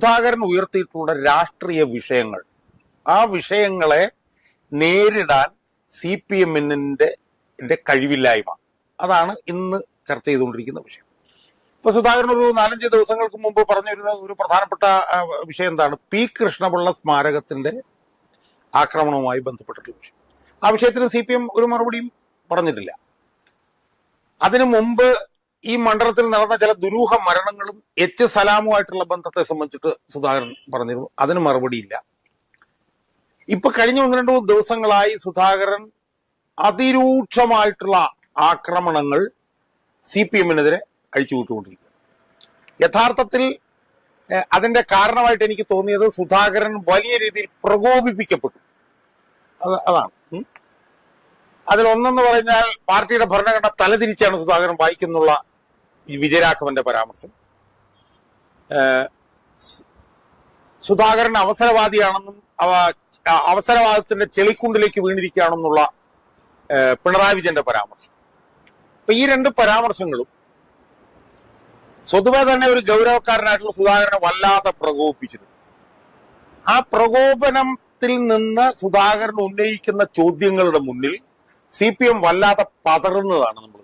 സുധാകരൻ ഉയർത്തിയിട്ടുള്ള രാഷ്ട്രീയ വിഷയങ്ങൾ, ആ വിഷയങ്ങളെ നേരിടാൻ CPM-ന്റെ കഴിവില്ലായ്മ, അതാണ് ഇന്ന് ചർച്ച ചെയ്തുകൊണ്ടിരിക്കുന്ന വിഷയം. ഇപ്പൊ സുധാകരൻ ഒരു 4-5 ദിവസങ്ങൾക്ക് മുമ്പ് പറഞ്ഞിരുന്ന ഒരു പ്രധാനപ്പെട്ട വിഷയം എന്താണ്? പി കൃഷ്ണപിള്ള സ്മാരകത്തിന്റെ ആക്രമണവുമായി ബന്ധപ്പെട്ടിട്ടുള്ള വിഷയം. ആ വിഷയത്തിന് CPM ഒരു മറുപടിയും പറഞ്ഞിട്ടില്ല. അതിനു മുമ്പ് ഈ മണ്ഡലത്തിൽ നടന്ന ചില ദുരൂഹ മരണങ്ങളും സലാമുമായിട്ടുള്ള ബന്ധത്തെ സംബന്ധിച്ചിട്ട് സുധാകരൻ പറഞ്ഞിരുന്നു, അതിന് മറുപടിയില്ല. ഇപ്പൊ കഴിഞ്ഞ 1-2 ദിവസങ്ങളായി സുധാകരൻ അതിരൂക്ഷമായിട്ടുള്ള ആക്രമണങ്ങൾ CPM-നെതിരെ അഴിച്ചുവിട്ടുകൊണ്ടിരിക്കുക. യഥാർത്ഥത്തിൽ അതിന്റെ കാരണമായിട്ട് എനിക്ക് തോന്നിയത് സുധാകരൻ വലിയ രീതിയിൽ പ്രകോപിപ്പിക്കപ്പെട്ടു. അതാണ്. അതിലൊന്നെന്ന് പറഞ്ഞാൽ പാർട്ടിയുടെ ഭരണഘടന തലതിരിച്ചാണ് സുധാകരൻ വായിക്കുന്നുള്ള ഈ വിജയരാഘവന്റെ പരാമർശം. സുധാകരൻ അവസരവാദിയാണെന്നും അവസരവാദത്തിന്റെ ചെളിക്കുണ്ടിലേക്ക് വീണിരിക്കുകയാണെന്നുള്ള പിണറായി വിജയന്റെ പരാമർശം. അപ്പൊ ഈ 2 പരാമർശങ്ങളും സ്വതുവേ തന്നെ ഒരു ഗൗരവക്കാരനായിട്ടുള്ള സുധാകരനെ വല്ലാതെ പ്രകോപിപ്പിച്ചിരുന്നു. ആ പ്രകോപനത്തിൽ നിന്ന് സുധാകരൻ ഉന്നയിക്കുന്ന ചോദ്യങ്ങളുടെ മുന്നിൽ CPM വല്ലാതെ പതറുന്നതാണ് നമ്മൾ